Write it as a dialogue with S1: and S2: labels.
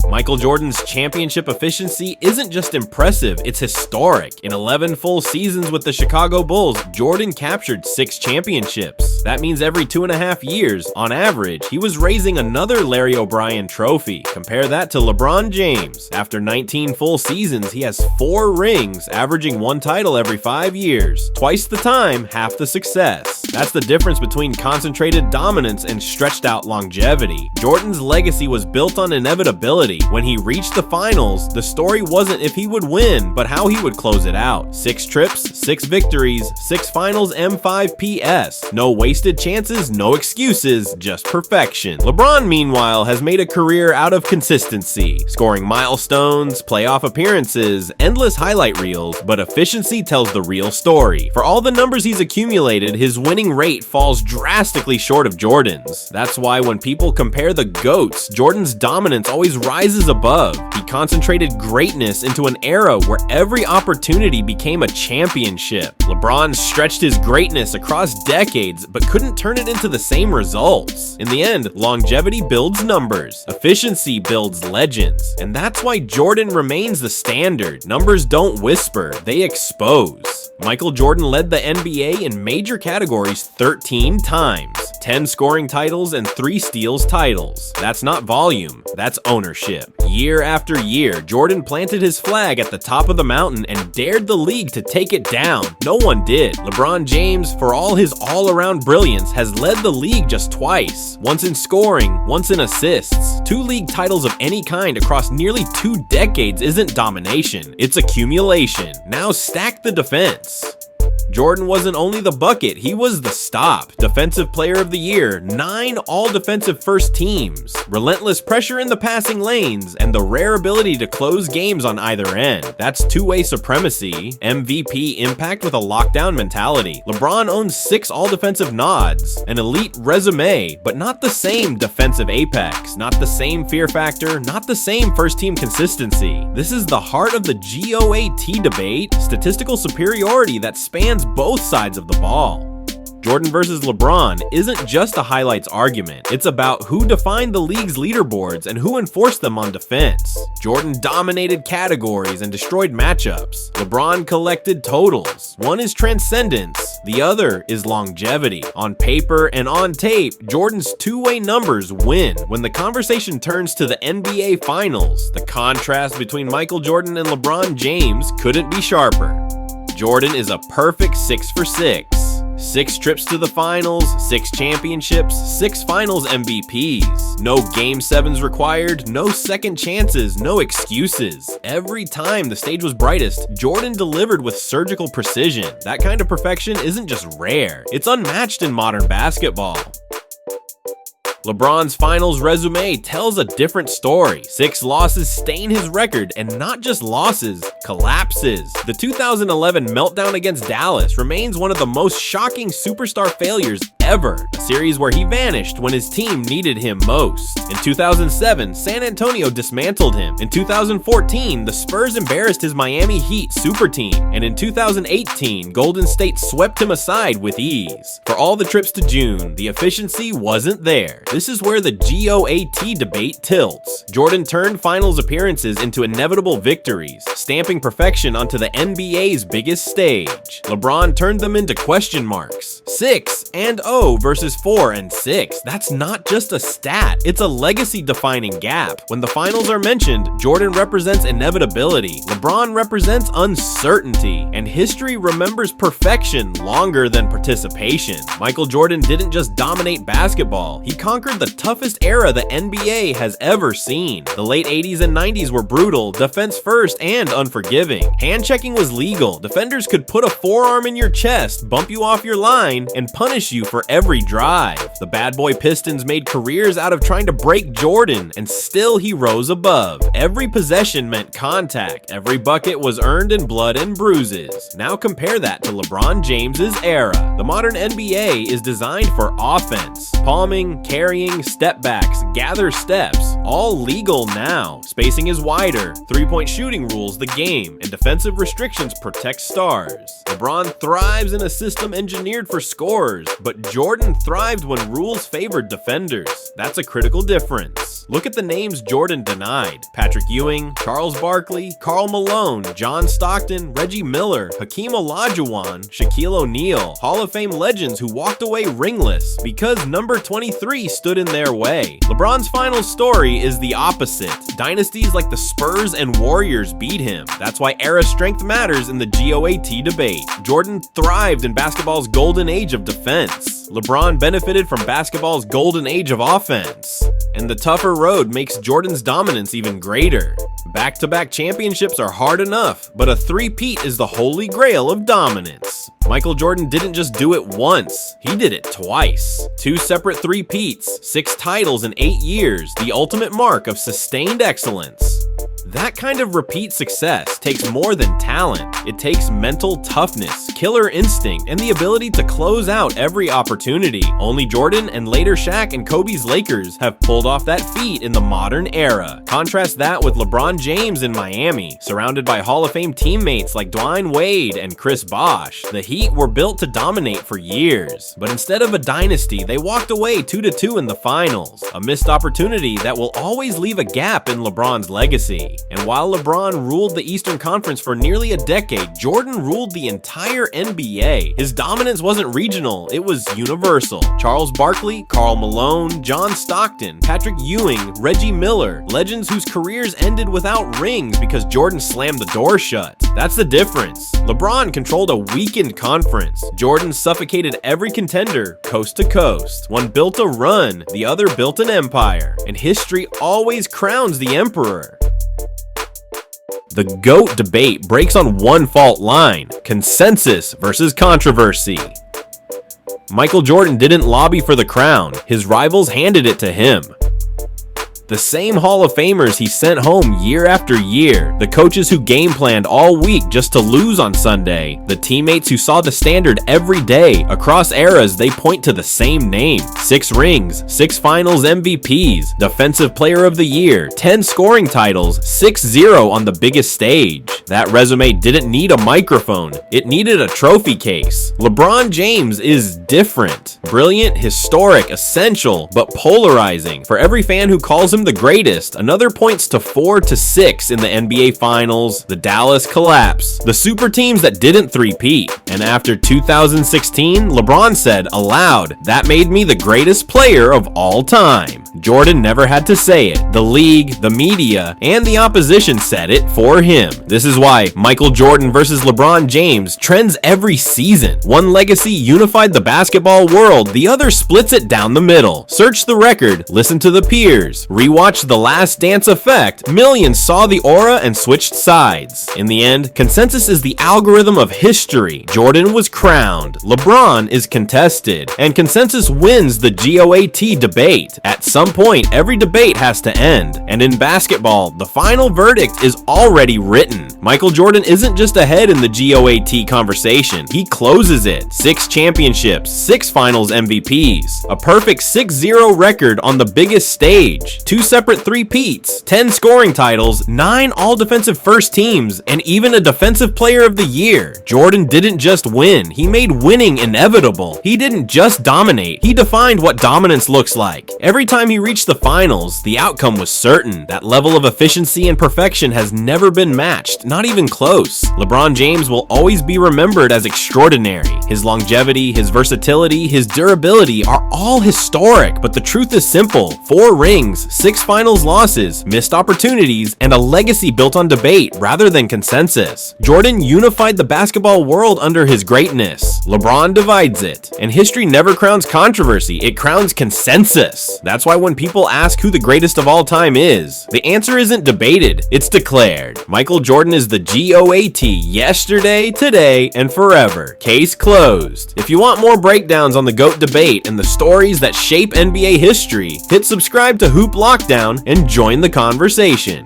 S1: Michael Jordan's championship efficiency isn't just impressive, it's historic. In 11 full seasons with the Chicago Bulls, Jordan captured 6 championships. That means every 2.5 years, on average, he was raising another Larry O'Brien trophy. Compare that to LeBron James. After 19 full seasons, he has 4 rings, averaging 1 title every 5 years. Twice the time, half the success. That's the difference between concentrated dominance and stretched out longevity. Jordan's legacy was built on inevitability. When he reached the finals, the story wasn't if he would win, but how he would close it out. 6 trips, 6 victories, 6 finals M5PS. No wasted chances, no excuses, just perfection. LeBron, meanwhile, has made a career out of consistency, scoring milestones, playoff appearances, endless highlight reels, but efficiency tells the real story. For all the numbers he's accumulated, his winning rate falls drastically short of Jordan's. That's why when people compare the GOATs, Jordan's dominance always rises above. He concentrated greatness into an era where every opportunity became a championship. LeBron stretched his greatness across decades, but couldn't turn it into the same results. In the end, longevity builds numbers, efficiency builds legends, and that's why Jordan remains the standard. Numbers don't whisper, they expose. Michael Jordan led the NBA in major categories 13 times. 10 scoring titles and 3 steals titles. That's not volume, that's ownership. Year after year, Jordan planted his flag at the top of the mountain and dared the league to take it down. No one did. LeBron James, for all his all-around brilliance, has led the league just twice. Once in scoring, once in assists. 2 league titles of any kind across nearly 2 decades isn't domination, it's accumulation. Now stack the defense. Jordan wasn't only the bucket, he was the stop. Defensive Player of the Year, 9 all-defensive first teams, relentless pressure in the passing lanes, and the rare ability to close games on either end. That's two-way supremacy. MVP impact with a lockdown mentality. LeBron owns 6 all-defensive nods, an elite resume, but not the same defensive apex, not the same fear factor, not the same first-team consistency. This is the heart of the GOAT debate, statistical superiority that spans both sides of the ball. Jordan versus LeBron isn't just a highlights argument, it's about who defined the league's leaderboards and who enforced them on defense. Jordan dominated categories and destroyed matchups. LeBron collected totals. One is transcendence, the other is longevity. On paper and on tape, Jordan's two-way numbers win. When the conversation turns to the NBA Finals, the contrast between Michael Jordan and LeBron James couldn't be sharper. Jordan is a perfect 6 for 6. 6 trips to the finals, 6 championships, 6 finals MVPs. No game 7s required, no second chances, no excuses. Every time the stage was brightest, Jordan delivered with surgical precision. That kind of perfection isn't just rare, it's unmatched in modern basketball. LeBron's finals resume tells a different story. 6 losses stain his record, and not just losses, collapses. The 2011 meltdown against Dallas remains one of the most shocking superstar failures ever, a series where he vanished when his team needed him most. In 2007, San Antonio dismantled him. In 2014, the Spurs embarrassed his Miami Heat super team, and in 2018, Golden State swept him aside with ease. For all the trips to June, the efficiency wasn't there. This is where the GOAT debate tilts. Jordan turned finals appearances into inevitable victories, stamping perfection onto the NBA's biggest stage. LeBron turned them into question marks. 6-0 versus 4-6. That's not just a stat, it's a legacy-defining gap. When the finals are mentioned, Jordan represents inevitability, LeBron represents uncertainty, and history remembers perfection longer than participation. Michael Jordan didn't just dominate basketball, he conquered the toughest era the NBA has ever seen. The late 80s and 90s were brutal, defense first, and unforgiving. Hand checking was legal. Defenders could put a forearm in your chest, bump you off your line, and punish you for every drive. The bad boy Pistons made careers out of trying to break Jordan, and still he rose above. Every possession meant contact. Every bucket was earned in blood and bruises. Now compare that to LeBron James's era. The modern NBA is designed for offense. Palming, carrying, step backs, gather steps, all legal now. Spacing is wider, 3-point shooting rules the game, and defensive restrictions protect stars. LeBron thrives in a system engineered for scorers, but Jordan thrived when rules favored defenders. That's a critical difference. Look at the names Jordan denied: Patrick Ewing, Charles Barkley, Karl Malone, John Stockton, Reggie Miller, Hakeem Olajuwon, Shaquille O'Neal, Hall of Fame legends who walked away ringless because number 23 stood in their way. LeBron's final story is the opposite. Dynasties like the Spurs and Warriors beat him. That's why era strength matters in the GOAT debate. Jordan thrived in basketball's golden age of defense. LeBron benefited from basketball's golden age of offense. And the tougher road makes Jordan's dominance even greater. Back-to-back championships are hard enough, but a three-peat is the holy grail of dominance. Michael Jordan didn't just do it once, he did it twice. 2 separate three-peats, 6 titles in 8 years, the ultimate mark of sustained excellence. That kind of repeat success takes more than talent. It takes mental toughness, killer instinct, and the ability to close out every opportunity. Only Jordan and later Shaq and Kobe's Lakers have pulled off that feat in the modern era. Contrast that with LeBron James in Miami, surrounded by Hall of Fame teammates like Dwayne Wade and Chris Bosh. The Heat were built to dominate for years, but instead of a dynasty, they walked away 2-2 in the finals. A missed opportunity that will always leave a gap in LeBron's legacy. And while LeBron ruled the Eastern Conference for nearly a decade, Jordan ruled the entire NBA. His dominance wasn't regional, it was universal. Charles Barkley, Karl Malone, John Stockton, Patrick Ewing, Reggie Miller, legends whose careers ended without rings because Jordan slammed the door shut. That's the difference. LeBron controlled a weakened conference. Jordan suffocated every contender coast to coast. One built a run, the other built an empire. And history always crowns the emperor. The GOAT debate breaks on one fault line: consensus versus controversy. Michael Jordan didn't lobby for the crown, his rivals handed it to him. The same Hall of Famers he sent home year after year, the coaches who game planned all week just to lose on Sunday, the teammates who saw the standard every day. Across eras, they point to the same name: 6 rings, 6 finals MVPs, Defensive Player of the Year, 10 scoring titles, 6-0 on the biggest stage. That resume didn't need a microphone, it needed a trophy case. LeBron James is different. Brilliant, historic, essential, but polarizing. For every fan who calls him the greatest, another points to 4-6 in the NBA Finals, the Dallas collapse, the super teams that didn't three-peat. And after 2016, LeBron said aloud, "That made me the greatest player of all time." Jordan never had to say it. The league, the media, and the opposition said it for him. This is why Michael Jordan versus LeBron James trends every season. One legacy unified the basketball world, the other splits it down the middle. Search the record, listen to the peers, rewatch The Last Dance effect. Millions saw the aura and switched sides. In the end, consensus is the algorithm of history. Jordan was crowned, LeBron is contested, and consensus wins the GOAT debate. At some point, every debate has to end, and in basketball, the final verdict is already written. Michael Jordan isn't just ahead in the GOAT conversation, he closes it. 6 championships, 6 finals MVPs, a perfect 6-0 record on the biggest stage, 2 separate three-peats, 10 scoring titles, 9 all-defensive first teams, and even a Defensive Player of the Year. Jordan didn't just win, he made winning inevitable. He didn't just dominate, he defined what dominance looks like. Every time he reached the finals, the outcome was certain. That level of efficiency and perfection has never been matched, not even close. LeBron James will always be remembered as extraordinary. His longevity, his versatility, his durability are all historic, but the truth is simple: 4 rings, 6 finals losses, missed opportunities, and a legacy built on debate rather than consensus. Jordan unified the basketball world under his greatness. LeBron divides it. And history never crowns controversy, it crowns consensus. That's why when people ask who the greatest of all time is, the answer isn't debated, it's declared. Michael Jordan is the GOAT yesterday, today, and forever. Case closed. If you want more breakdowns on the GOAT debate and the stories that shape NBA history, hit subscribe to Hoop Lockdown and join the conversation.